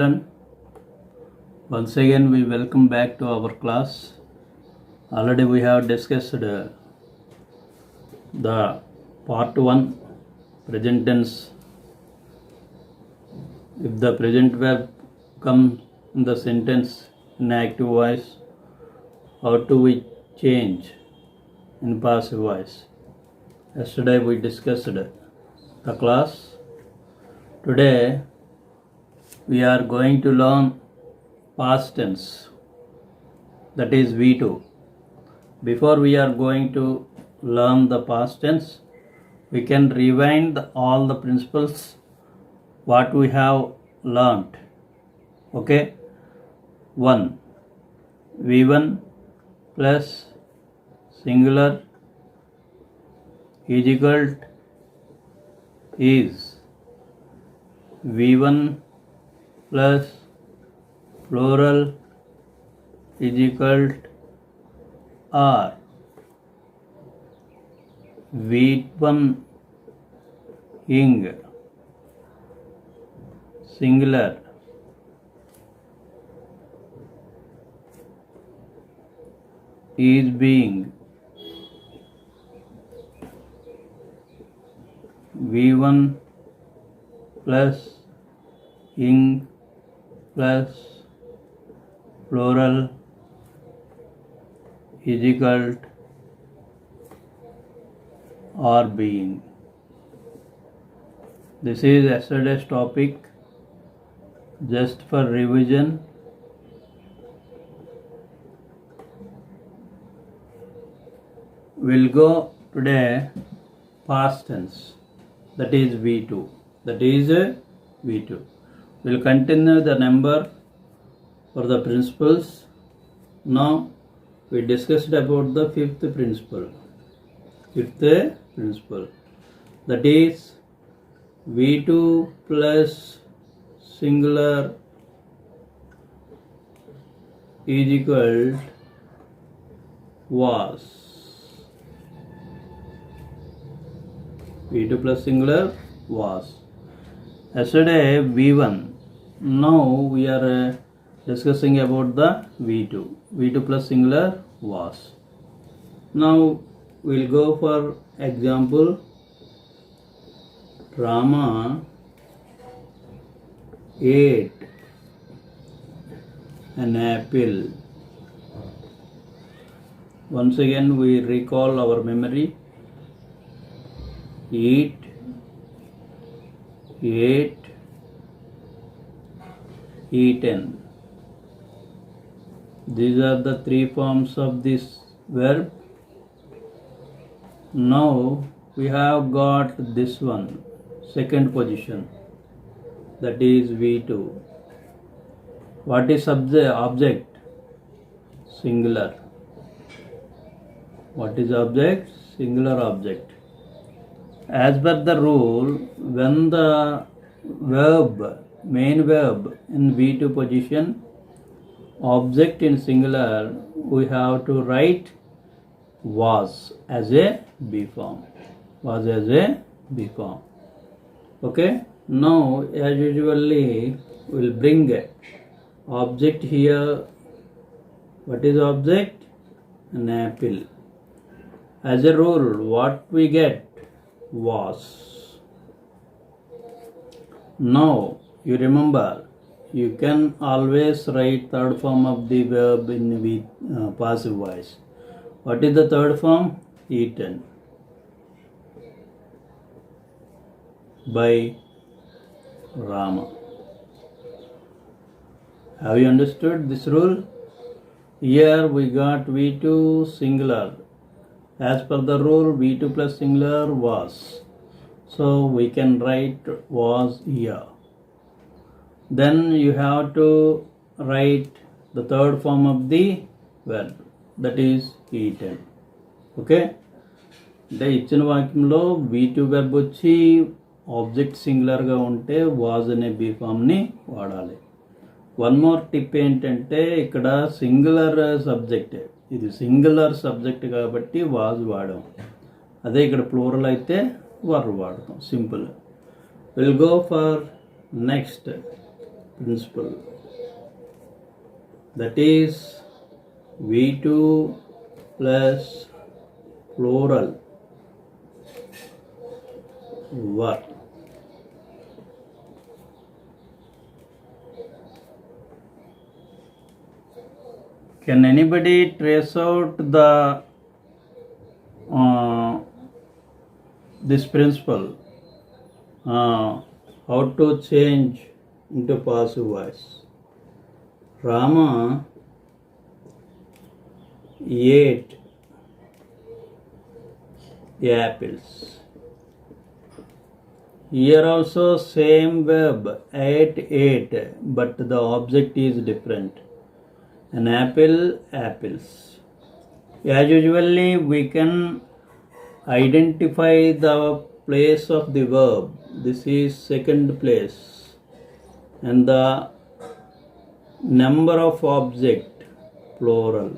children, once again we welcome back to our class. Already we have discussed the part 1 present tense. If the present verb comes in the sentence in active voice, how do we change in passive voice? Yesterday we discussed the class. Today we are going to learn past tense, that is V2. Before we are going to learn the past tense, we can rewind all the principles what we have learnt. Okay, 1. V1 plus singular is equal to is V1 plus plural is equal to R. V1 ing singular is being V1 plus ing plus plural is equal to or being. This is yesterday's topic, just for revision. We'll go today past tense, that is V2. We'll continue the number for the principles. Now we discussed about the fifth principle, that is V2 plus singular is equal to was. V2 plus singular was. Yesterday V1. Now we are discussing about the V2 plus singular was. Now we'll go for example. Rama ate an apple. Once again we recall our memory. Eat, ate, eaten. These are the three forms of this verb. Now we have got this one, second position, that is V2. What is object? Singular. What is object? Singular object. As per the rule, when the main verb in V2 position, object in singular, we have to write was as a B form. Okay. Now as usually we'll bring object here. What is object? An apple. As a rule, what we get? Was. Now you remember, you can always write third form of the verb in passive voice. What is the third form? Eaten by Rama. Have you understood this rule? Here we got V2 singular. As per the rule, V2 plus singular was. So we can write was here. Then you have to write the third form of the verb, that is eaten. Okay. అంటే ఇచ్చిన వాక్యంలో V2 verb వచ్చి object సింగులర్గా ఉంటే was అనే be ఫామ్ని వాడాలి. One more tip ఏంటంటే ఇక్కడ సింగులర్ సబ్జెక్ట్, ఇది సింగులర్ సబ్జెక్ట్ కాబట్టి వాజ్ వాడాం. అదే ఇక్కడ ప్లూరల్ అయితే వర్ వాడతాం. Simple. Will go for next. principle, that is V2 plus plural were. Can anybody trace out the this principle? How to change into passive voice? Rama ate apples. Here also same verb, ate, but the object is different. An apple, apples. As usually we can identify the place of the verb. This is second place. And the number of object, plural.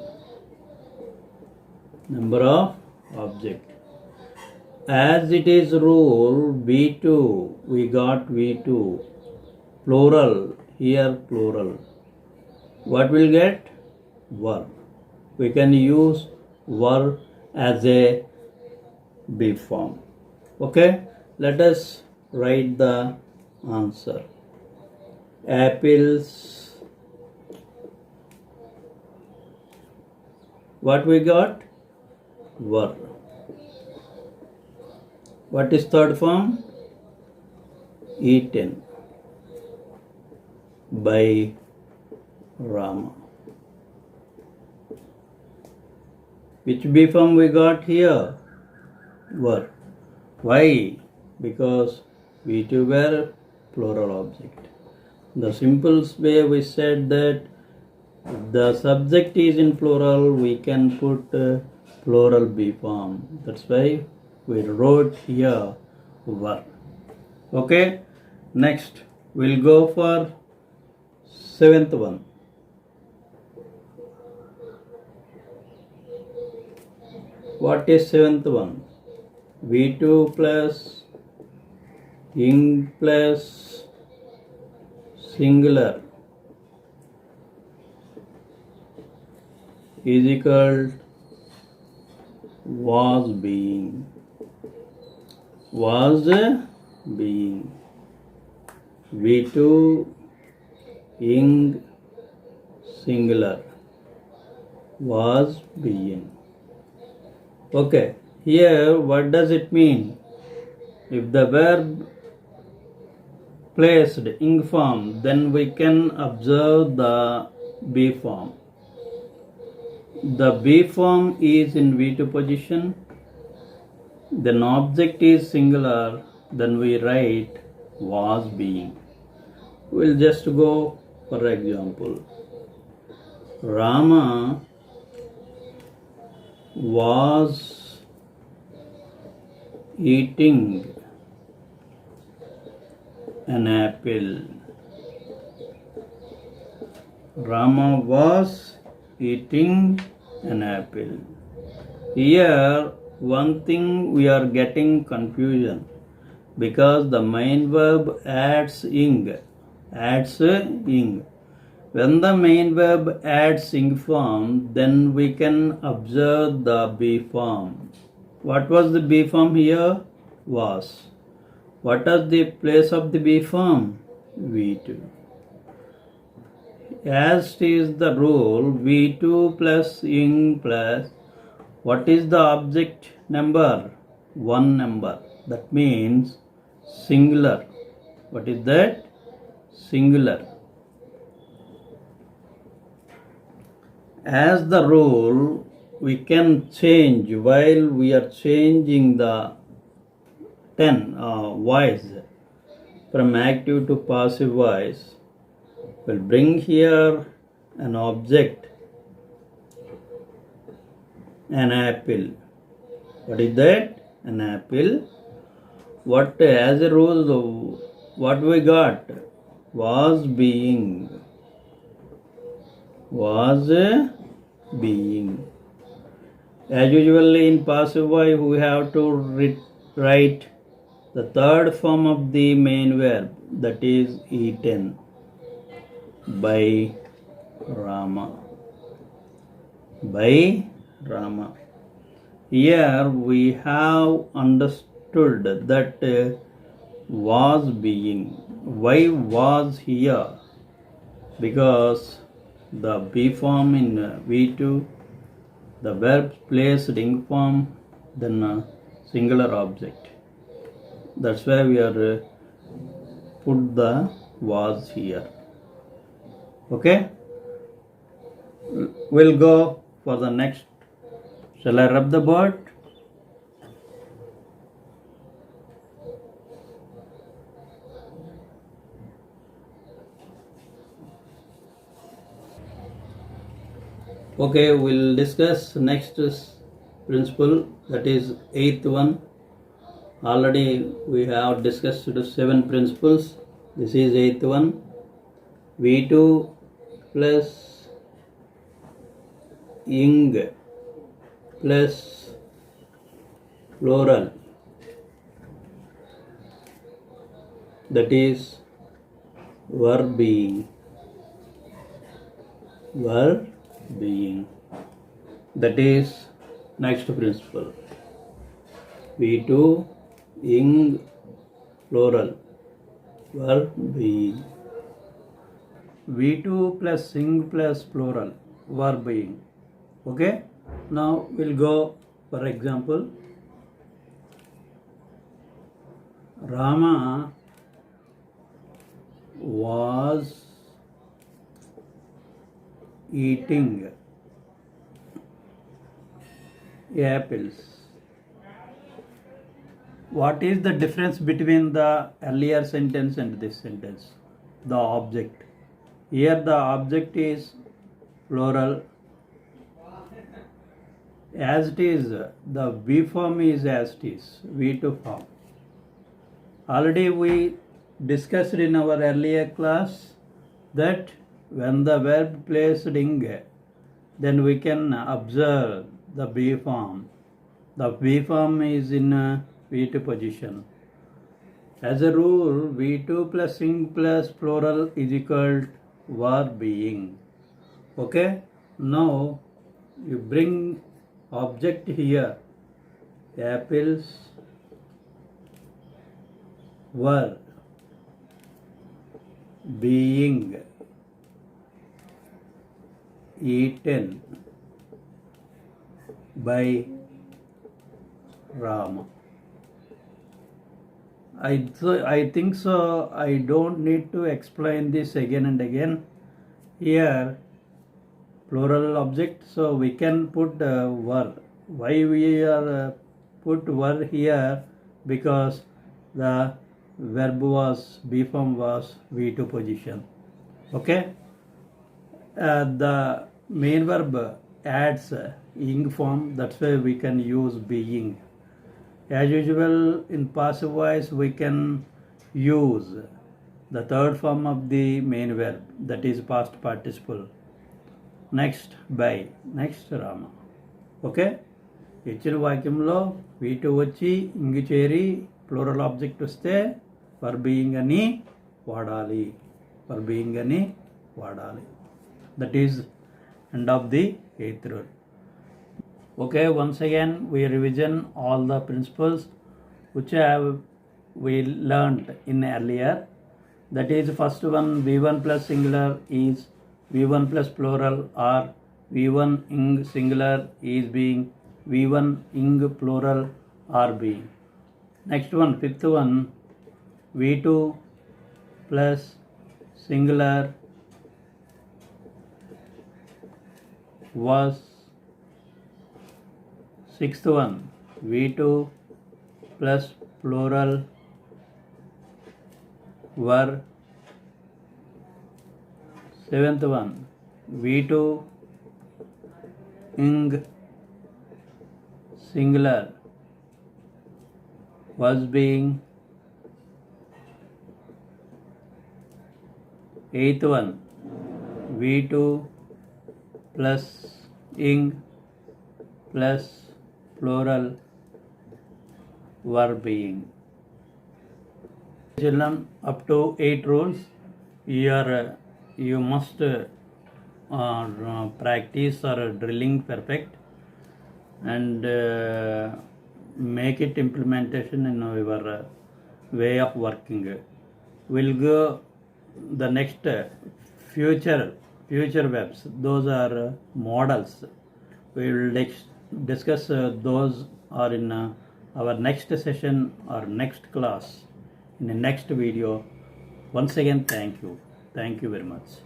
Number of object. As it is rule V2, we got V2. Plural, here plural. What will get? Were. We can use were as a B form. Okay, let us write the answer. Apples. What we got? Were. What is third form? Eaten by Rama. Which B form we got here? Were. Why? Because V2 were plural object. The simple way we said that if the subject is in plural, we can put plural B form. That's why we wrote here were. Okay, next we'll go for seventh one. What is seventh one? V2 plus ing plus singular is equal was being. Was being. V2 ing singular was being. Okay, here what does it mean? If the verb placed ing form, then we can observe the B form. The B form is in V2 position, then object is singular, then we write was being. We'll just go for example. Rama was eating an apple. Rama was eating an apple. Here one thing we are getting confusion because the main verb adds ing. When the main verb adds ing form, then we can observe the B form. What was the B form here? Was. What is the place of the B form? V2. As is the rule, V2 plus ing plus what is the object number? One number. That means singular. What is that? Singular. As the rule, we can change while we are changing the voice from active to passive voice. We'll bring here an object, an apple. What is that? An apple. What as a rule, what we got? Was being. Was being. As usually in passive voice, we have to write the third form of the main verb, that is eaten. by Rama. By Rama. Here we have understood that was being. Why was here? Because the be form in V2, the verb placed ing form, then singular object. That's why we are put the was here. Okay, we'll go for the next. Shall I rub the board? Okay, we'll discuss next principle, that is eighth one. Already we have discussed 7 principles. This is eighth one. V2 plus ing plus plural, that is verb being. Verb being, that is next principle. V2 ing plural, verb being. V2 plus ing plus plural, verb being. Okay, now we'll go for example. Rama was eating apples. What is the difference between the earlier sentence and this sentence? The object. Here the object is plural. As it is, the V form is as it is, V2 form. Already we discussed in our earlier class that when the verb placed ing, then we can observe the B form. The B form is in V2 position. As a rule, V2 plus ing plus plural is equal to verb being. Okay, now you bring object here, apples, were being eaten by Rama. I think so. I don't need to explain this again and again. Here, plural object, so we can put were. Why we are put were here? Because the verb was, B form was V2 position. Okay. The main verb adds ing form, that's why we can use being. As usual, in passive voice we can use the third form of the main verb, that is past participle. Next by, next Rama. Okay, ఇచ్చిన వాక్యంలో V2 వచ్చి ఇంగి చేరి plural object వస్తే for being అని వాడాలి. For being అని వాడాలి. That is end of the 8th rule. Okay, once again we revision all the principles which we learnt in earlier. That is, first one, V1 plus singular is V1 plus plural, or V1 ing singular is being V1 ing plural or being. Next one, fifth one, V2 plus singular was. Sixth one, V2 plus plural were. Seventh one, V2 ing singular was being. Eighth one, V2 plus ing plus plural were being. Children, up to 8 rules you are you must practice or drilling perfect and make it implementation in your way of working. We'll go the next future webs. Those are models. We will discuss those are in our next session or next class in the next video. Once again, thank you very much.